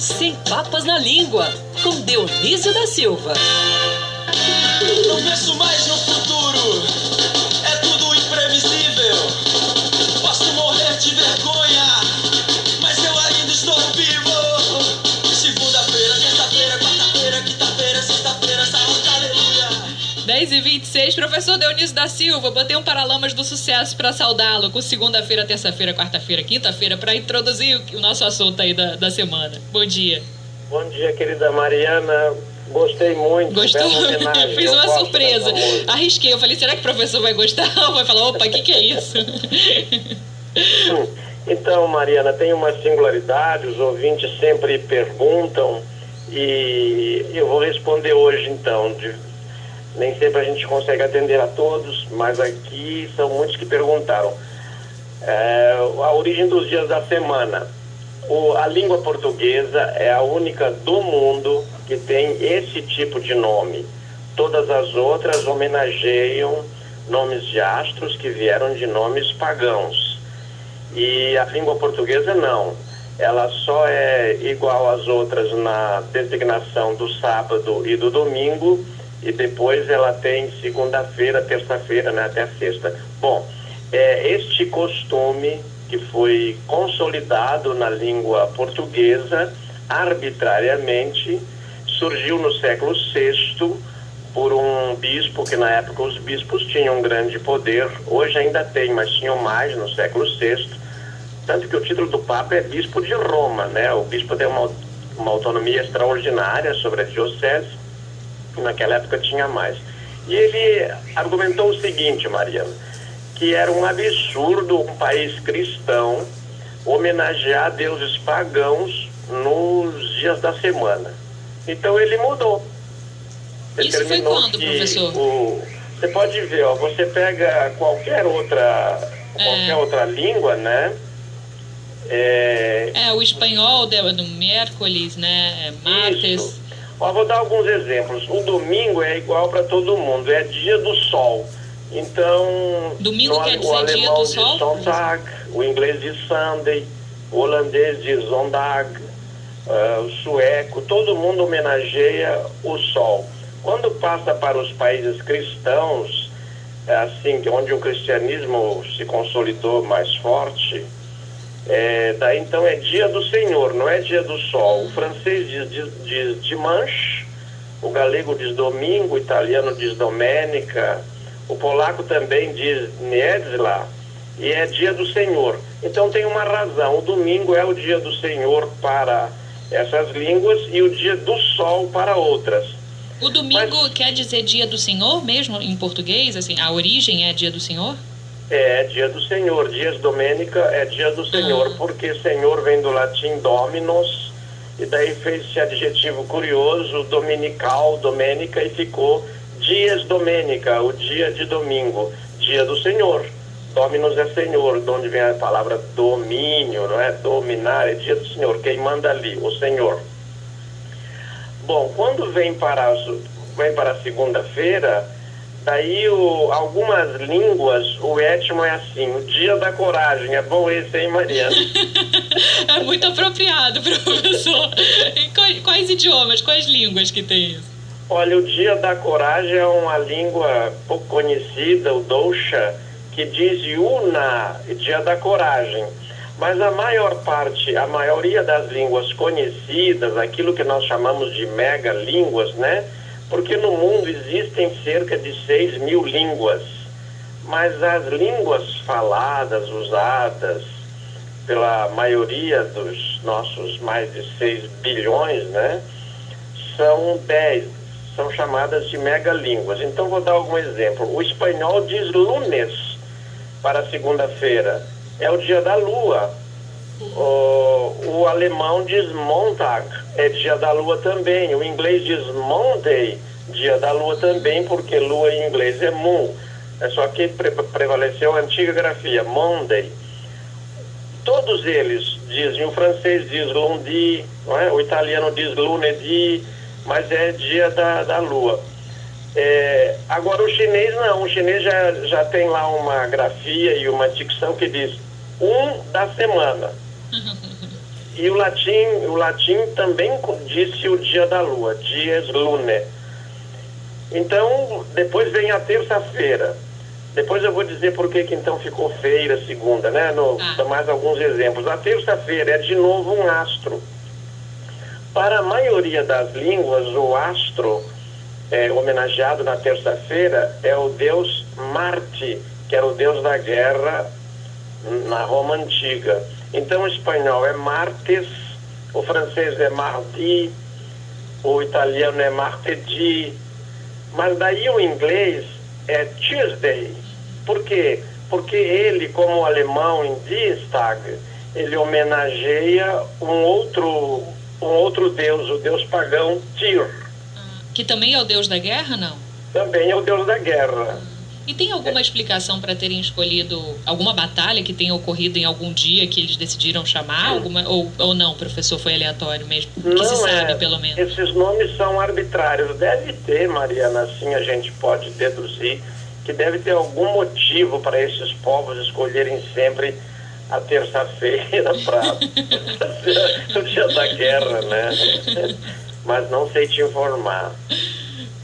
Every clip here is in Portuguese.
Sem Papas na Língua, com Dionísio da Silva. Não penso mais no futuro, é tudo imprevisível. Posso morrer de vergonha, mas eu ainda estou vivo. Segunda-feira, terça-feira, quarta-feira, quinta-feira, sexta-feira, sábado, aleluia. 10h26, professor Dionísio da Silva, botei um Paralamas do Sucesso para saudá-lo com segunda-feira, terça-feira, quarta-feira, quinta-feira, para introduzir o nosso assunto aí da semana. Bom dia. Bom dia, querida Mariana. Gostei muito. Gostou? Fiz uma surpresa. Arrisquei. Eu falei, será que o professor vai gostar? Vai falar, opa, o que é isso? Então, Mariana, tem uma singularidade, os ouvintes sempre perguntam e eu vou responder hoje, então. Nem sempre a gente consegue atender a todos, mas aqui são muitos que perguntaram. A origem dos dias da semana. A língua portuguesa é a única do mundo que tem esse tipo de nome. Todas as outras homenageiam nomes de astros que vieram de nomes pagãos. E a língua portuguesa não. Ela só é igual às outras na designação do sábado e do domingo, e depois ela tem segunda-feira, terça-feira, né, até a sexta. Bom, este costume que foi consolidado na língua portuguesa arbitrariamente, surgiu no século VI por um bispo, que na época os bispos tinham um grande poder, hoje ainda tem, mas tinham mais no século VI, tanto que o título do Papa é Bispo de Roma, né? O bispo tem uma autonomia extraordinária sobre a diocese, e naquela época tinha mais. E ele argumentou o seguinte, Mariana, que era um absurdo um país cristão homenagear deuses pagãos nos dias da semana. Então ele mudou. Isso foi quando, professor? Você pode ver, ó, você pega qualquer outra língua, né? O espanhol do miércoles, né? Martes. Isso. Ó, vou dar alguns exemplos. O domingo é igual para todo mundo, é dia do sol. Então, domingo quer dizer dia do sol? O alemão diz Sonntag, o inglês diz Sunday, o holandês diz Zondag, o sueco, todo mundo homenageia o sol. Quando passa para os países cristãos, assim, onde o cristianismo se consolidou mais forte, daí então é dia do Senhor, não é dia do sol. O francês diz dimanche, o galego diz domingo, o italiano diz domenica, o polaco também diz Niedziela, e é dia do Senhor. Então tem uma razão, o domingo é o dia do Senhor para essas línguas e o dia do sol para outras. O domingo quer dizer dia do Senhor mesmo em português? Assim, a origem é dia do Senhor? É dia do Senhor, dias domenica é dia do Senhor, porque Senhor vem do latim dominos, e daí fez esse adjetivo curioso, dominical, domenica, e ficou dias domenica, o dia de domingo, dia do Senhor. Dominus é Senhor, de onde vem a palavra domínio, não é? Dominar, é dia do Senhor, quem manda ali, o Senhor. Bom, quando vem para a segunda-feira, daí algumas línguas, o étimo é assim, o dia da coragem. É bom esse, hein, Mariana? É muito apropriado, professor. E quais idiomas, quais línguas que tem isso? Olha, o dia da coragem é uma língua pouco conhecida, o Dousha, que diz Yuna, dia da coragem. Mas a maioria das línguas conhecidas, aquilo que nós chamamos de megalínguas, né? Porque no mundo existem cerca de 6.000 línguas, mas as línguas faladas, usadas pela maioria dos nossos mais de 6 bilhões, né? São 10, são chamadas de megalínguas. Então vou dar algum exemplo. O espanhol diz lunes para segunda-feira, é o dia da lua. O alemão diz Montag, é dia da lua também. O inglês diz Monday, dia da lua também, porque lua em inglês é moon. É só que prevaleceu a antiga grafia, Monday. Todos eles dizem, o francês diz lundi, não é? O italiano diz lunedì, mas é dia da lua. Agora o chinês não, o chinês já tem lá uma grafia e uma dicção que diz da semana. E o latim também disse o dia da lua, dies lune. Então, depois vem a terça-feira. Depois eu vou dizer por que então ficou feira segunda, né? Dá mais alguns exemplos. A terça-feira é de novo um astro. Para a maioria das línguas, o astro homenageado na terça-feira é o deus Marte, que era o deus da guerra na Roma Antiga. Então o espanhol é Martes, o francês é Mardi, o italiano é Martedì, mas daí o inglês é Tuesday. Por quê? Porque ele, como o alemão em Dienstag, ele homenageia um outro deus, o deus pagão Tyr. Que também é o deus da guerra, não? Também é o deus da guerra. E tem alguma explicação para terem escolhido alguma batalha que tenha ocorrido em algum dia que eles decidiram chamar? Ou não, professor, foi aleatório mesmo? Que se sabe, pelo menos. Esses nomes são arbitrários. Deve ter, Mariana, assim a gente pode deduzir que deve ter algum motivo para esses povos escolherem sempre a terça-feira para o dia da guerra, né? Mas não sei te informar.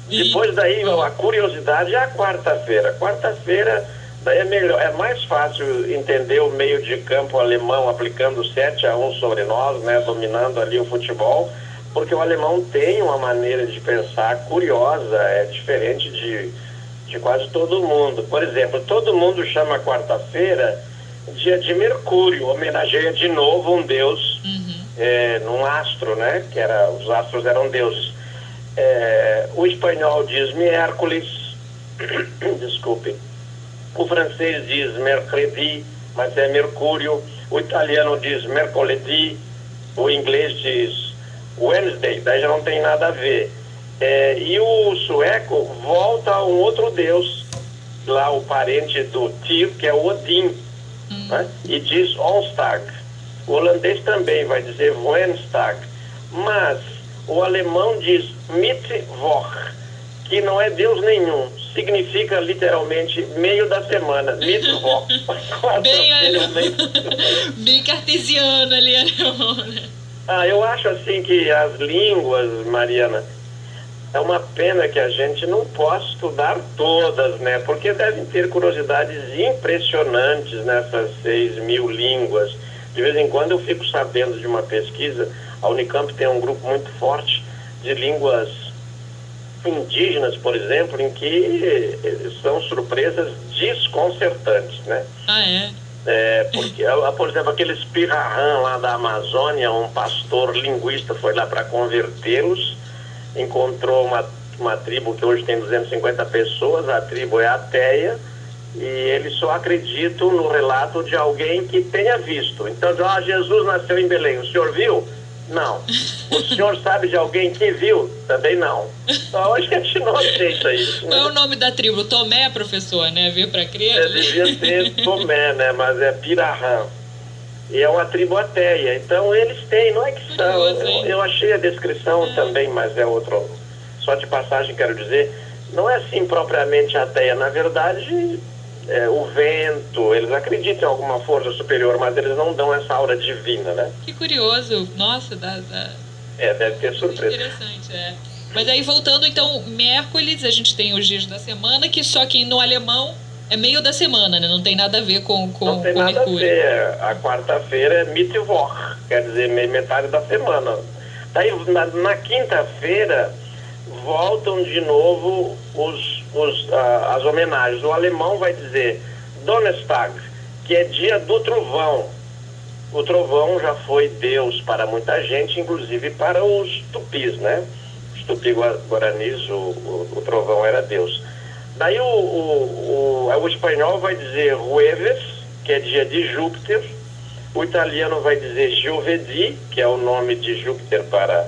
Depois daí, a curiosidade é a quarta-feira. Quarta-feira daí é mais fácil entender o meio de campo alemão aplicando 7-1 sobre nós, né, dominando ali o futebol, porque o alemão tem uma maneira de pensar curiosa, é diferente de quase todo mundo. Por exemplo, todo mundo chama quarta-feira dia de Mercúrio, homenageia de novo um deus, num astro, né, os astros eram deuses. O espanhol diz miércoles, desculpe, o francês diz mercredi, mas é Mercúrio, o italiano diz mercoledì, o inglês diz Wednesday, daí já não tem nada a ver. E o sueco volta a um outro deus, lá o parente do Tyr, que é o Odin, né? E diz onsdag. O holandês também vai dizer Woensdag, mas o alemão diz Mittwoch, que não é deus nenhum, significa literalmente meio da semana. Mittwoch. Bem cartesiano ali, alemão, né? Eu acho assim que as línguas, Mariana, é uma pena que a gente não possa estudar todas, né? Porque devem ter curiosidades impressionantes nessas 6.000 línguas. De vez em quando eu fico sabendo de uma pesquisa, a Unicamp tem um grupo muito forte de línguas indígenas, por exemplo, em que são surpresas desconcertantes, né? Porque, por exemplo, aqueles pirahã lá da Amazônia, um pastor linguista foi lá para convertê-los, encontrou uma tribo que hoje tem 250 pessoas, a tribo é ateia, e eles só acreditam no relato de alguém que tenha visto. Então, Jesus nasceu em Belém, o senhor viu? Não. O senhor sabe de alguém que viu? Também não. Então, a gente não aceita isso. Qual é o nome da tribo? Tomé, professor, né? Veio para crer? Devia ser Tomé, né? Mas é Pirahã. E é uma tribo ateia. Então, eles têm, não é que são. Eu achei a descrição também, mas é outro. Só de passagem, quero dizer, não é assim propriamente ateia. Na verdade, o vento, eles acreditam em alguma força superior, mas eles não dão essa aura divina, né? Que curioso. Nossa, deve ter surpresa. Interessante, Mas aí, voltando, então, miércoles, a gente tem os dias da semana, que só que no alemão é meio da semana, né? Não tem nada a ver com Não tem nada Mercúrio. A ver. A quarta-feira é Mittwoch, quer dizer, metade da semana. Daí, na quinta-feira, voltam de novo as homenagens. O alemão vai dizer Donnerstag, que é dia do trovão. O trovão já foi Deus para muita gente, inclusive para os tupis, né? Os tupi-guaranis, o trovão era Deus. Daí o espanhol vai dizer Jueves, que é dia de Júpiter. O italiano vai dizer Giovedì, que é o nome de Júpiter para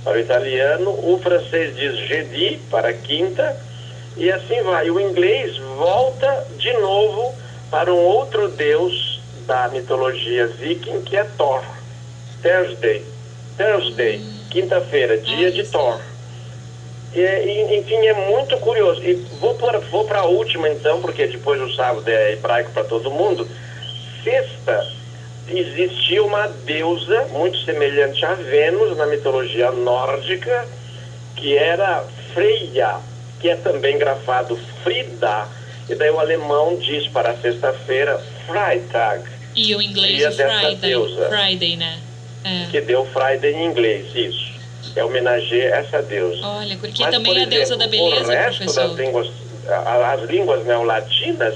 o italiano. O francês diz Jeudi, para quinta. E assim vai. O inglês volta de novo para um outro deus da mitologia viking, que é Thor. Thursday, quinta-feira, dia de Thor. Enfim, é muito curioso. E vou para a última, então, porque depois o sábado é hebraico para todo mundo. Sexta existia uma deusa muito semelhante a Vênus na mitologia nórdica, que era Freya, que é também grafado Frida, e daí o alemão diz para a sexta-feira Freitag. E o inglês dia é dessa deusa, Friday, né? que deu Friday em inglês, isso. Homenageia essa deusa. Olha, que Mas, também por é a deusa da exemplo, beleza, o resto professor. das línguas, as línguas neolatinas,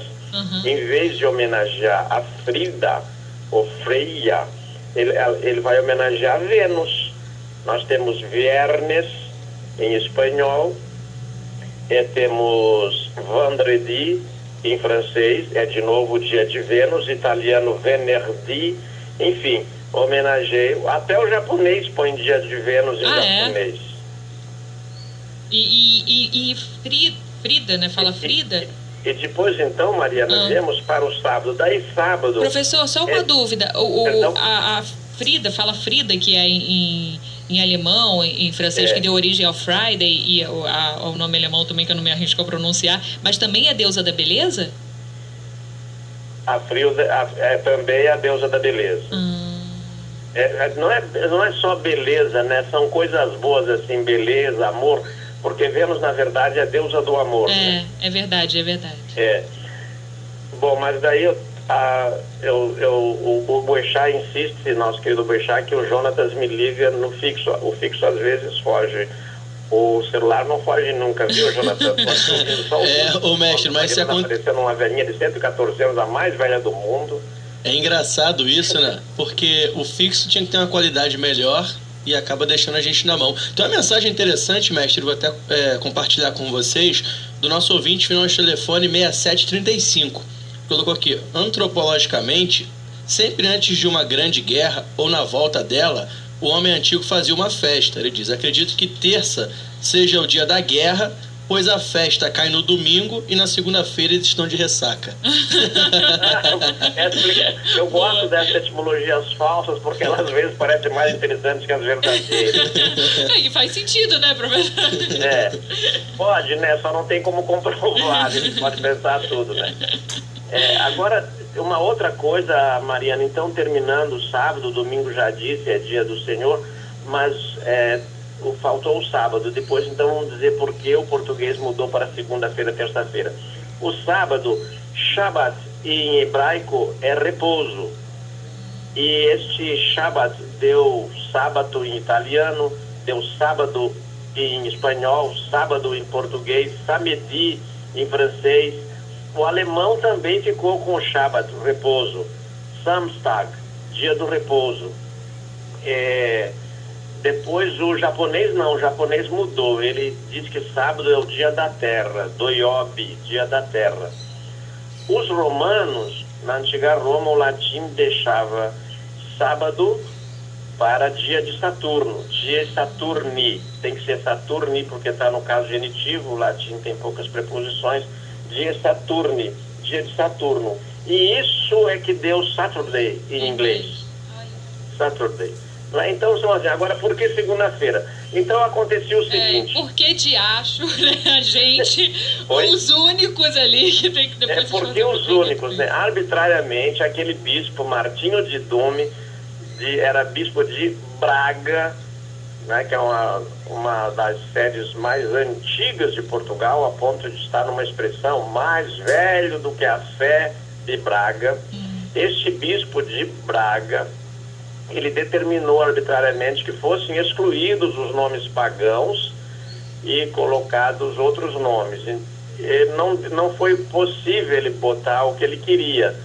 em vez de homenagear a Frida ou Freia, ele vai homenagear Vênus. Nós temos Viernes em espanhol, temos Vendredi em francês, é de novo o dia de Vênus, italiano Venerdì, enfim, homenageio. Até o japonês põe dia de Vênus em japonês. E Frida, né? Fala Frida. E depois, então, Mariana, viemos para o sábado. Daí, sábado... Professor, só uma dúvida. A Frida, fala Frida, que é em alemão, em francês, que deu origem ao Friday, e ao nome alemão também, que eu não me arrisco a pronunciar, mas também é deusa da beleza? A Frida também é a deusa da beleza. Não é só beleza, né? São coisas boas, assim, beleza, amor... Porque Vênus, na verdade, é a deusa do amor. Né? É verdade, é verdade. Bom, mas daí o Boechat insiste, nosso querido Boechat, que o Jonatas me liga no fixo. O fixo às vezes foge. O celular não foge nunca, viu, Jonatas? Ô mestre, mas se aconteceu uma velhinha de 114 anos, a mais velha do mundo. É engraçado isso, né? Porque o fixo tinha que ter uma qualidade melhor e acaba deixando a gente na mão. Então, a mensagem interessante, mestre, vou até compartilhar com vocês, do nosso ouvinte, final de telefone 6735. Colocou aqui: antropologicamente, sempre antes de uma grande guerra ou na volta dela, o homem antigo fazia uma festa. Ele diz: acredito que terça seja o dia da guerra, pois a festa cai no domingo e na segunda-feira eles estão de ressaca. Eu gosto dessas etimologias falsas, porque elas às vezes parecem mais interessantes que as verdadeiras. E faz sentido, né, professor? Pode, né? Só não tem como comprovar, a gente pode pensar tudo, né? Agora, uma outra coisa, Mariana, então, terminando o sábado, domingo já disse, é dia do Senhor, mas faltou o sábado. Depois, então, vamos dizer por que o português mudou para segunda-feira, terça-feira. O sábado, Shabbat, em hebraico, é repouso. E este Shabbat deu sábado em italiano, deu sábado em espanhol, sábado em português, samedi em francês. O alemão também ficou com o Shabbat, repouso. Samstag, dia do repouso. Depois o japonês não, o japonês mudou. Ele diz que sábado é o dia da terra, Doyobi, dia da terra. Os romanos, na antiga Roma, o latim deixava sábado para dia de Saturno, dia Saturni. Tem que ser Saturni porque está no caso genitivo, o latim tem poucas preposições. Dia Saturni, dia de Saturno. E isso é que deu Saturday em inglês. Saturday. Então, são assim, agora por que segunda-feira? Então acontecia o seguinte... Por que de acho, né? A gente, os únicos ali que tem que depois... porque os únicos, né? Arbitrariamente, aquele bispo Martinho de Dume, era bispo de Braga, né? Que é uma das sedes mais antigas de Portugal, a ponto de estar numa expressão mais velho do que a fé de Braga. Este bispo de Braga... ele determinou arbitrariamente que fossem excluídos os nomes pagãos e colocados outros nomes. E não foi possível ele botar o que ele queria.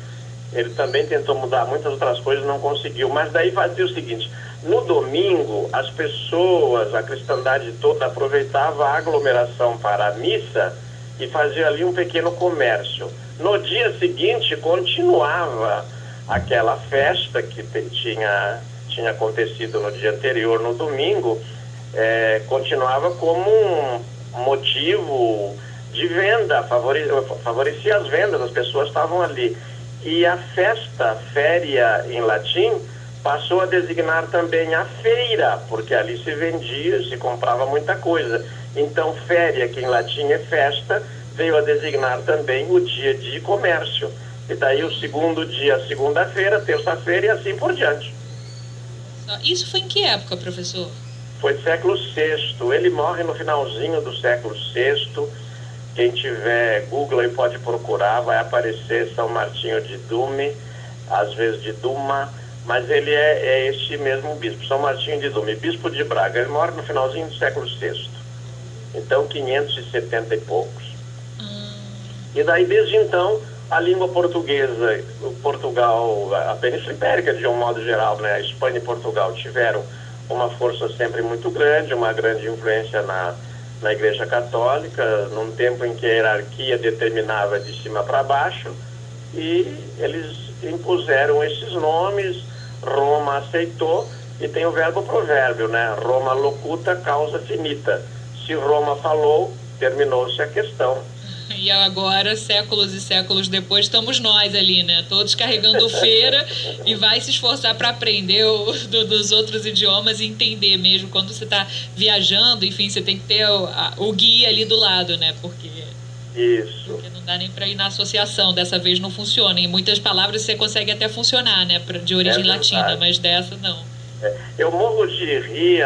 Ele também tentou mudar muitas outras coisas, não conseguiu. Mas daí fazia o seguinte: no domingo, as pessoas, a cristandade toda, aproveitava a aglomeração para a missa e fazia ali um pequeno comércio. No dia seguinte, continuava aquela festa que tinha acontecido no dia anterior, no domingo, continuava como um motivo de venda, favorecia as vendas, as pessoas estavam ali. E a festa, féria em latim, passou a designar também a feira, porque ali se vendia, se comprava muita coisa. Então, féria, que em latim é festa, veio a designar também o dia de comércio. E daí o segundo dia, segunda-feira, terça-feira e assim por diante. Isso foi em que época, professor? Foi do século VI. Ele morre no finalzinho do século VI. Quem tiver Google aí pode procurar, vai aparecer São Martinho de Dume, às vezes de Duma, mas ele é este mesmo bispo, São Martinho de Dume, bispo de Braga. Ele morre no finalzinho do século VI. Então, 570 e poucos. E daí, desde então, a língua portuguesa, o Portugal, a Península Ibérica, de um modo geral, né, a Espanha e Portugal tiveram uma força sempre muito grande, uma grande influência na Igreja Católica, num tempo em que a hierarquia determinava de cima para baixo, e eles impuseram esses nomes, Roma aceitou, e tem o verbo provérbio, né? Roma locuta, causa finita. Se Roma falou, terminou-se a questão. E agora, séculos e séculos depois, estamos nós ali, né? Todos carregando feira e vai se esforçar para aprender dos outros idiomas e entender mesmo. Quando você está viajando, enfim, você tem que ter o guia ali do lado, né? Porque não dá nem para ir na associação. Dessa vez não funciona. Em muitas palavras você consegue até funcionar, né? De origem latina, mas dessa não. Eu morro de rir,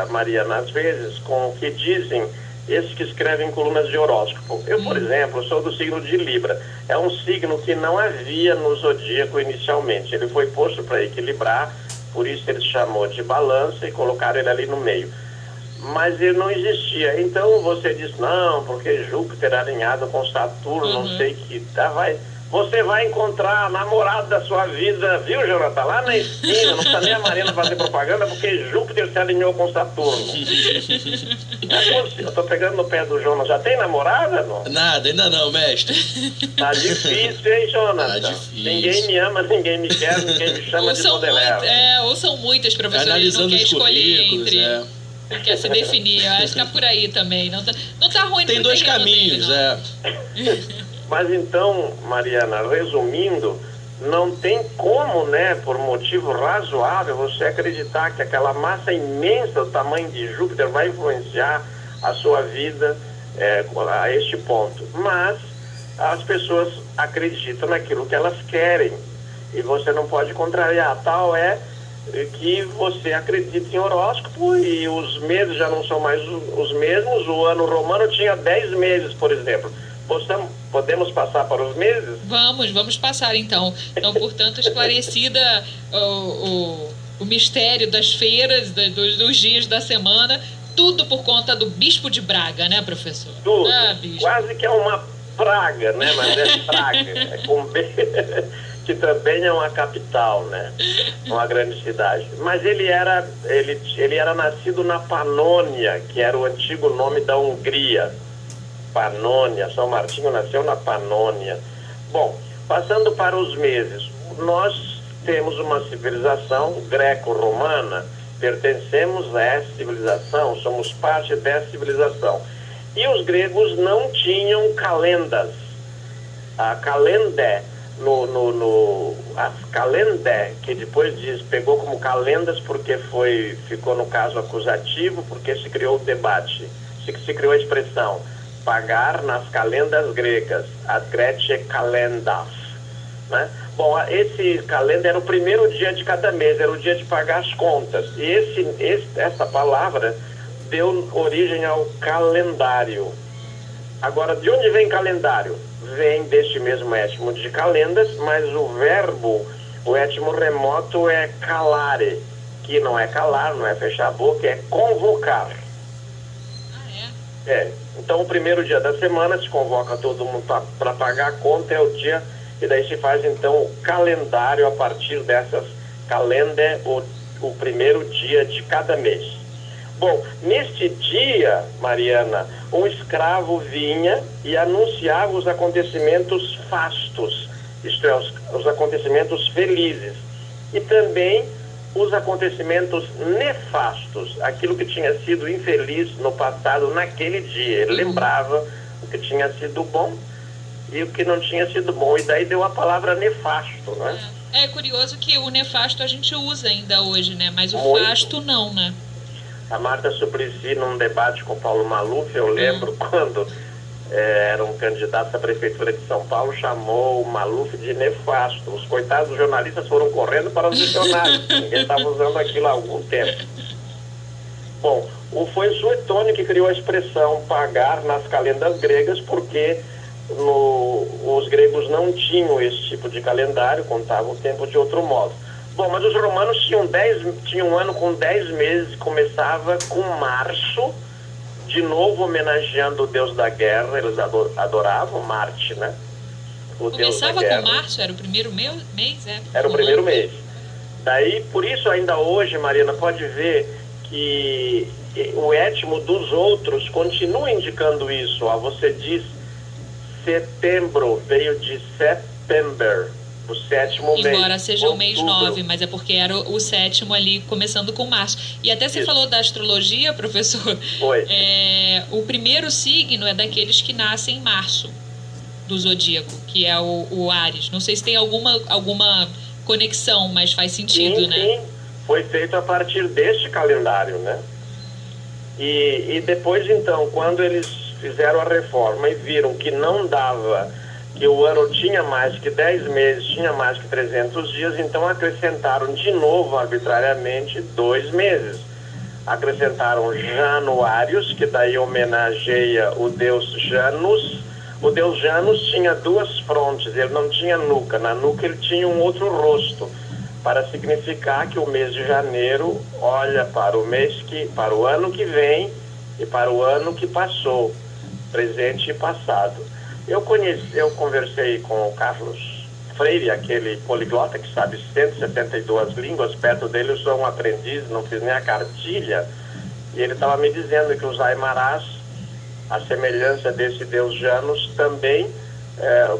Mariana, às vezes, com o que dizem esses que escrevem colunas de horóscopo. Eu, por exemplo, sou do signo de Libra. É um signo que não havia no zodíaco inicialmente. Ele foi posto para equilibrar, por isso ele chamou de balança e colocaram ele ali no meio. Mas ele não existia. Então você diz, não, porque Júpiter alinhado com Saturno, não sei que... Você vai encontrar a namorada da sua vida, viu, Jonathan? Lá na esquina, não precisa nem a Marina fazer propaganda, porque Júpiter se alinhou com Saturno. Eu tô pegando no pé do Jonas. Já tem namorada, não? Nada, ainda não, mestre. Tá difícil, hein, Jonathan? Tá difícil. Ninguém me ama, ninguém me quer, ninguém me chama de Baudelaire. Ou são muitas, professor, analisando não quer os escolher currículos, entre... Não quer se definir. Eu acho que é por aí também. Não tá ruim. Tem dois caminhos, Mas então, Mariana, resumindo, não tem como, né, por motivo razoável, você acreditar que aquela massa imensa do tamanho de Júpiter vai influenciar a sua vida a este ponto. Mas as pessoas acreditam naquilo que elas querem e você não pode contrariar. Tal é que você acredita em horóscopo e os meses já não são mais os mesmos. O ano romano tinha 10 meses, por exemplo. Podemos passar para os meses? Vamos passar então. Então, portanto, esclarecida o mistério das feiras, dos dias da semana, tudo por conta do Bispo de Braga, né, professor? Tudo. Quase que é uma praga, né? Mas é praga. É com B, que também é uma capital, né? Uma grande cidade. Mas ele era nascido na Panônia, que era o antigo nome da Hungria. Panônia, São Martinho nasceu na Panônia. Bom, passando para os meses, nós temos uma civilização greco-romana, pertencemos a essa civilização, somos parte dessa civilização. E os gregos não tinham calendas. A calendé, as calendé, que depois pegou como calendas porque ficou no caso acusativo, porque se criou o debate, se criou a expressão pagar nas calendas gregas, as Grece calendas, né? Bom, esse calenda era o primeiro dia de cada mês, era o dia de pagar as contas. E essa palavra deu origem ao calendário. Agora, de onde vem calendário? Vem deste mesmo étimo de calendas, mas o verbo, o étimo remoto é calare, que não é calar, não é fechar a boca, é convocar. Então o primeiro dia da semana se convoca todo mundo para pagar a conta, é o dia, e daí se faz então o calendário a partir dessas calenda, o primeiro dia de cada mês. Bom, neste dia, Mariana, um escravo vinha e anunciava os acontecimentos fastos, isto é, os acontecimentos felizes, e também os acontecimentos nefastos, aquilo que tinha sido infeliz no passado, naquele dia. Ele lembrava o que tinha sido bom e o que não tinha sido bom. E daí deu a palavra nefasto, né? É curioso que o nefasto a gente usa ainda hoje, né? Mas o fasto não, né? A Marta Suplicy, num debate com o Paulo Maluf, eu lembro quando era um candidato à prefeitura de São Paulo, chamou o Maluf de nefasto. Os coitados jornalistas foram correndo para os dicionários. Ninguém estava usando aquilo há algum tempo. Bom, foi Suetônio que criou a expressão pagar nas calendas gregas, porque os gregos não tinham esse tipo de calendário, contavam o tempo de outro modo. Bom, mas os romanos tinham um ano com 10 meses, começava com março, de novo homenageando o deus da guerra. Eles adoravam Marte, né? O Começava deus da guerra. com março, era o primeiro mês? Era o primeiro mês. Daí, por isso ainda hoje, Mariana, pode ver que o étimo dos outros continua indicando isso. Ó, você diz setembro, veio de September, o sétimo mês. Embora seja o mês Outubro. 9, mas é porque era o sétimo ali, começando com março. E até você Isso. falou da astrologia, professor. Foi. O primeiro signo é daqueles que nascem em março, do zodíaco, que é o Áries. Não sei se tem alguma conexão, mas faz sentido, Sim, né? sim. Foi feito a partir deste calendário, né? E depois, então, quando eles fizeram a reforma e viram que não dava, que o ano tinha mais que 10 meses, tinha mais que 300 dias, então acrescentaram de novo, arbitrariamente, 2 meses. Acrescentaram Januários, que daí homenageia o deus Janus. O deus Janus tinha 2 frontes, ele não tinha nuca. Na nuca ele tinha um outro rosto, para significar que o mês de janeiro olha para o ano que vem e para o ano que passou, presente e passado. Eu conversei com o Carlos Freire, aquele poliglota que sabe 172 línguas. Perto dele eu sou um aprendiz, não fiz nem a cartilha, e ele estava me dizendo que os Aimarás, a semelhança desse deus Janus, também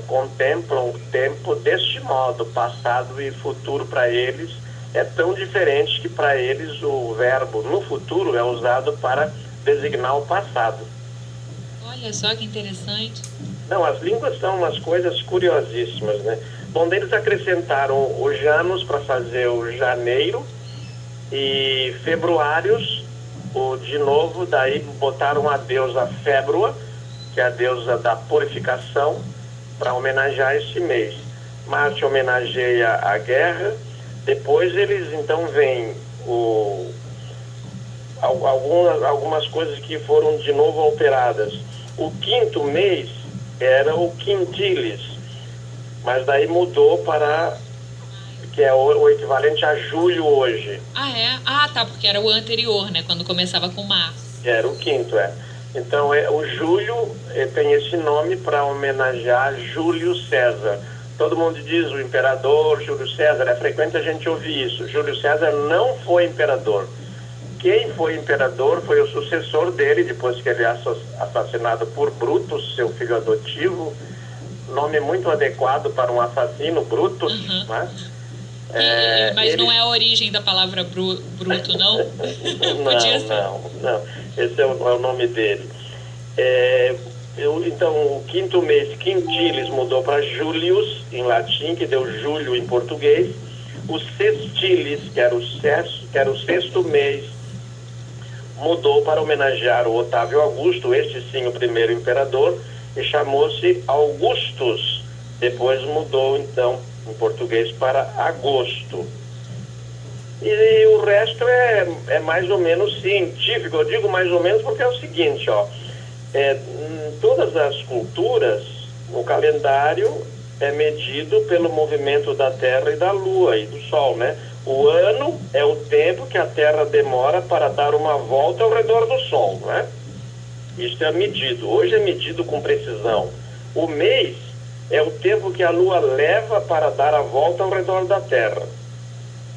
contemplam o tempo deste modo, passado e futuro. Para eles é tão diferente que para eles o verbo no futuro é usado para designar o passado. Olha só que interessante. Não, as línguas são umas coisas curiosíssimas, né? Bom, eles acrescentaram o Janus para fazer o janeiro, e Februários, de novo, daí botaram a deusa Fébrua, que é a deusa da purificação, para homenagear esse mês. Marte homenageia a guerra. Depois eles então veem algumas coisas que foram de novo alteradas. O 5º mês era o quintilis, mas daí mudou para, que é o equivalente a julho hoje. Ah, é? Ah, tá, porque era o anterior, né? Quando começava com março. Era o 5º, Então, o julho tem esse nome para homenagear Júlio César. Todo mundo diz o imperador Júlio César, é frequente a gente ouvir isso. Júlio César não foi imperador. Quem foi imperador foi o sucessor dele, depois que ele é assassinado por Brutus, seu filho adotivo. Nome muito adequado para um assassino, Brutus, né? Mas não é a origem da palavra bruto, não? Não. Esse é o nome dele. Então, o 5º mês, quintilis, mudou para Julius, em latim, que deu julho em português. O sextilis, que era o 6º mês, mudou para homenagear o Otávio Augusto, este sim o primeiro imperador, e chamou-se Augustus. Depois mudou, então, em português para agosto. E o resto é mais ou menos científico. Eu digo mais ou menos porque é o seguinte, em todas as culturas, o calendário é medido pelo movimento da Terra e da Lua e do Sol, né? O ano é o tempo que a Terra demora para dar uma volta ao redor do Sol, né? Isso é medido. Hoje é medido com precisão. O mês é o tempo que a Lua leva para dar a volta ao redor da Terra.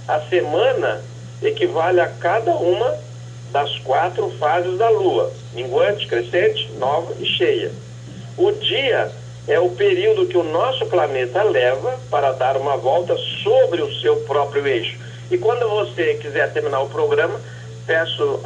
A semana equivale a cada uma das 4 fases da Lua: minguante, crescente, nova e cheia. O dia é o período que o nosso planeta leva para dar uma volta sobre o seu próprio eixo. E quando você quiser terminar o programa, peço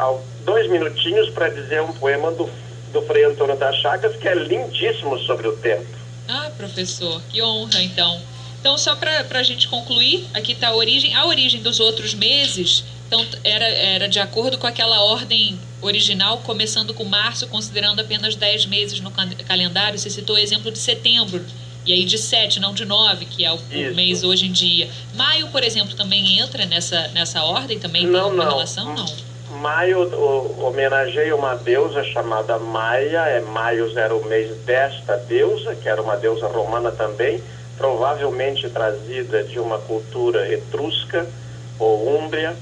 2 minutinhos para dizer um poema do Frei Antônio das Chagas, que é lindíssimo sobre o tempo. Ah, professor, que honra, então. Então, só para a gente concluir, aqui está a origem dos outros meses. Então, era de acordo com aquela ordem original, começando com março, considerando apenas 10 meses no calendário. Você citou o exemplo de setembro, e aí de 7, não de 9, que é o mês hoje em dia. Maio, por exemplo, também entra nessa ordem? Também tem uma relação? Não. Maio homenageia uma deusa chamada Maia. Maio era o mês desta deusa, que era uma deusa romana também, provavelmente trazida de uma cultura etrusca ou úmbria.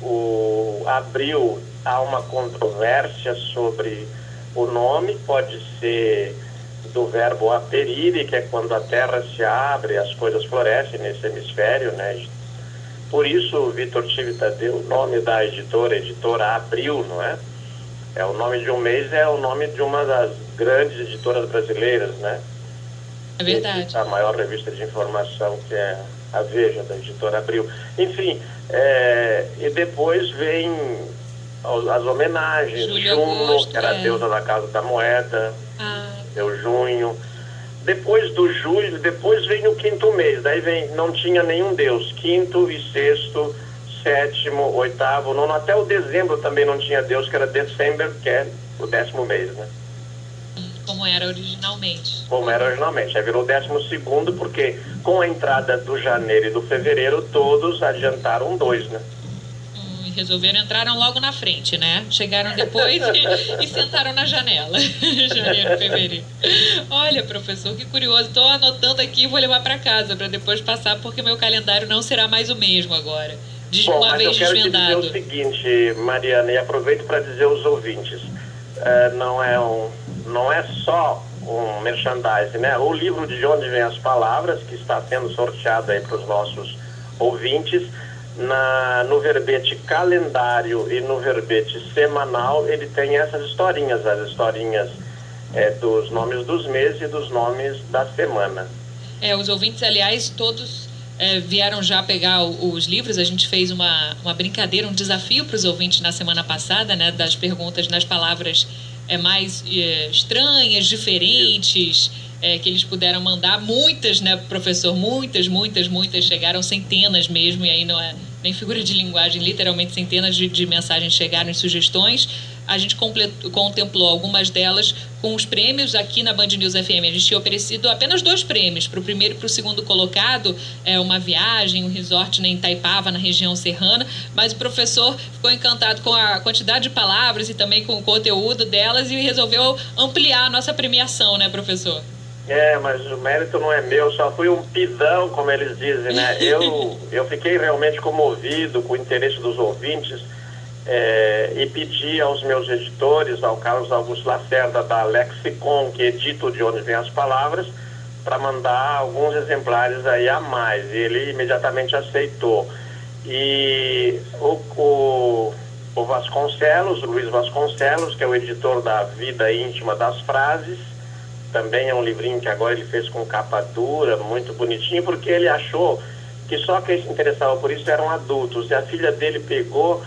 O abril, há uma controvérsia sobre o nome, pode ser do verbo aperire, que é quando a terra se abre, as coisas florescem nesse hemisfério, né? Por isso o Vitor Chivita deu o nome da editora Abril, não é? O nome de um mês é o nome de uma das grandes editoras brasileiras, né? É verdade. A maior revista de informação, que é a Veja, da editora Abril. Enfim, e depois vem as homenagens. Juno, que era a deusa da Casa da Moeda, o junho. Depois do julho, depois vem o quinto mês. Daí não tinha nenhum deus. Quinto e sexto, sétimo, oitavo, nono. Até o dezembro também não tinha deus, que era December, que é o 10º mês, né? Como era originalmente. Aí virou 12º, porque com a entrada do janeiro e do fevereiro, todos adiantaram 2, né? Resolveram, entraram logo na frente, né? Chegaram depois e sentaram na janela. Janeiro, fevereiro. Olha, professor, que curioso. Estou anotando aqui e vou levar para casa para depois passar, porque meu calendário não será mais o mesmo agora. Bom, mas eu quero te dizer o seguinte, Mariana, e aproveito para dizer aos ouvintes, não é só um merchandising, né? O livro De Onde Vêm as Palavras, que está sendo sorteado aí para os nossos ouvintes, no verbete calendário e no verbete semanal, ele tem essas historinhas, as historinhas dos nomes dos meses e dos nomes da semana. Os ouvintes, aliás, todos vieram já pegar os livros. A gente fez uma brincadeira, um desafio para os ouvintes na semana passada, né, das perguntas nas palavras mais estranhas, diferentes, que eles puderam mandar. Muitas, né, professor? Muitas, chegaram, centenas mesmo, e aí não é nem figura de linguagem, literalmente centenas de mensagens chegaram em sugestões. A gente contemplou algumas delas com os prêmios aqui na Band News FM. A gente tinha oferecido apenas 2 prêmios, para o primeiro e para o segundo colocado, uma viagem, um resort em Itaipava, na região serrana, mas o professor ficou encantado com a quantidade de palavras e também com o conteúdo delas e resolveu ampliar a nossa premiação, né, professor? Mas o mérito não é meu, só fui um pidão, como eles dizem, né? Eu fiquei realmente comovido com o interesse dos ouvintes e pedi aos meus editores, ao Carlos Augusto Lacerda, da Lexicon, que edita De Onde Vêm as Palavras, para mandar alguns exemplares aí a mais. E ele imediatamente aceitou. E o Vasconcelos, o Luiz Vasconcelos, que é o editor da Vida Íntima das Frases, também é um livrinho que agora ele fez com capa dura, muito bonitinho, porque ele achou que só quem se interessava por isso eram adultos. E a filha dele pegou,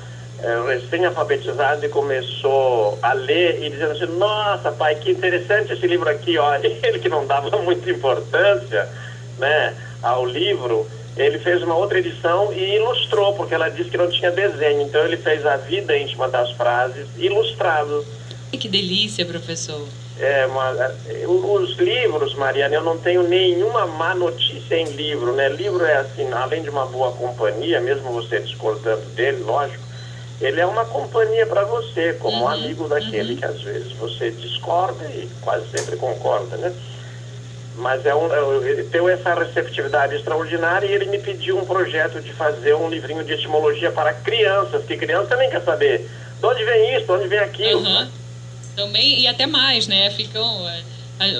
recém-alfabetizada, e começou a ler e dizendo assim: nossa, pai, que interessante esse livro aqui, ó. Ele, que não dava muita importância, né, ao livro, ele fez uma outra edição e ilustrou, porque ela disse que não tinha desenho. Então ele fez A Vida Íntima das Frases ilustrado. Que delícia, professor. Os livros, Mariana, eu não tenho nenhuma má notícia em livro, né? Livro é assim, além de uma boa companhia, mesmo você discordando dele, lógico, ele é uma companhia para você, como amigo daquele que às vezes você discorda e quase sempre concorda, né? Mas ele teve essa receptividade extraordinária e ele me pediu um projeto de fazer um livrinho de etimologia para crianças, que criança também quer saber de onde vem isso, de onde vem aquilo, né? Também, e até mais, né?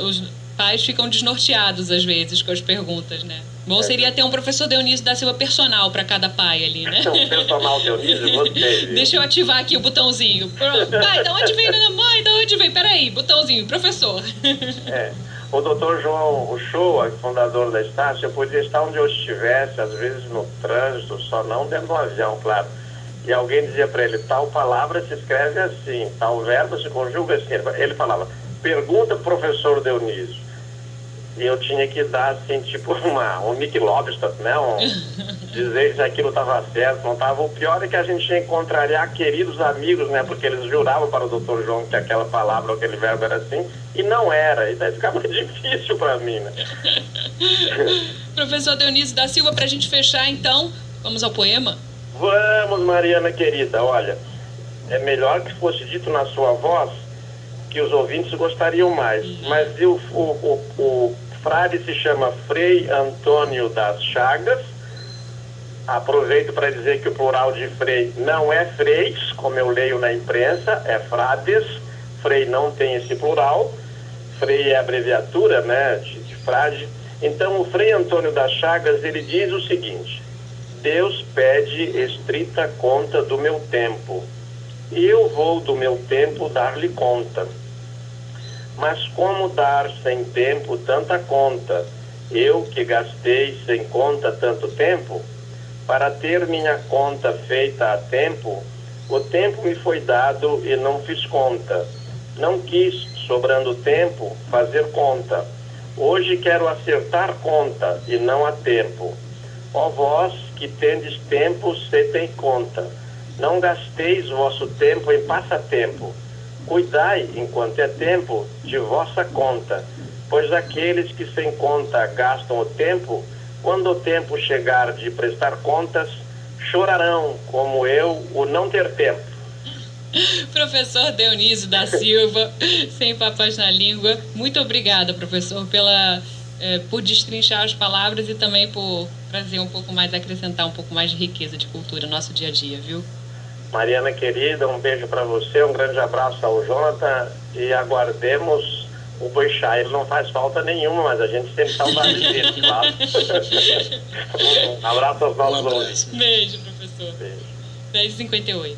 Os pais ficam desnorteados às vezes com as perguntas, né? Bom seria ter um professor Dionísio da Silva personal para cada pai ali, né? Um personal Dionísio, gostei. Deixa eu ativar aqui o botãozinho. Pai, da onde vem, mãe? Da onde vem? Peraí, botãozinho, professor. O doutor João Uchoa, fundador da Estácio, eu podia estar onde eu estivesse, às vezes no trânsito, só não dentro de um avião, claro. E alguém dizia para ele: tal palavra se escreve assim, tal verbo se conjuga assim. Ele falava: pergunta pro professor Dionísio. e eu tinha que dar, assim, tipo um Mickey Lobster, né? Dizer se aquilo estava certo, não estava. O pior é que a gente ia encontraria queridos amigos, né? Porque eles juravam para o Dr. João que aquela palavra ou aquele verbo era assim, e não era. E daí ficava difícil para mim, né? Professor Dionísio da Silva, para a gente fechar, então, vamos ao poema? Vamos, Mariana querida, olha, é melhor que fosse dito na sua voz, que os ouvintes gostariam mais. Mas o frade se chama Frei Antônio das Chagas. Aproveito para dizer que o plural de frei não é freis, como eu leio na imprensa, é frades. Frei não tem esse plural. Frei é abreviatura, né, de frade. Então, o Frei Antônio das Chagas, ele diz o seguinte: Deus pede estrita conta do meu tempo. Eu vou do meu tempo dar-lhe conta. Mas como dar sem tempo tanta conta? Eu que gastei sem conta tanto tempo? Para ter minha conta feita a tempo, o tempo me foi dado e não fiz conta. Não quis, sobrando tempo, fazer conta. Hoje quero acertar conta e não há tempo. Ó vós que tendes tempo, se tem conta. Não gasteis vosso tempo em passatempo. Cuidai, enquanto é tempo, de vossa conta, pois aqueles que sem conta gastam o tempo, quando o tempo chegar de prestar contas, chorarão, como eu, o não ter tempo. Professor Dionísio da Silva, sem papas na língua, muito obrigada, professor, por destrinchar as palavras e também por trazer um pouco mais, acrescentar um pouco mais de riqueza de cultura no nosso dia a dia, viu? Mariana querida, um beijo para você, um grande abraço ao Jonathan e aguardemos o Boixá. Ele não faz falta nenhuma, mas a gente sempre saudade dele, claro. Um abraço aos nossos ouvintes. Beijo, professor. Beijo. 10h58.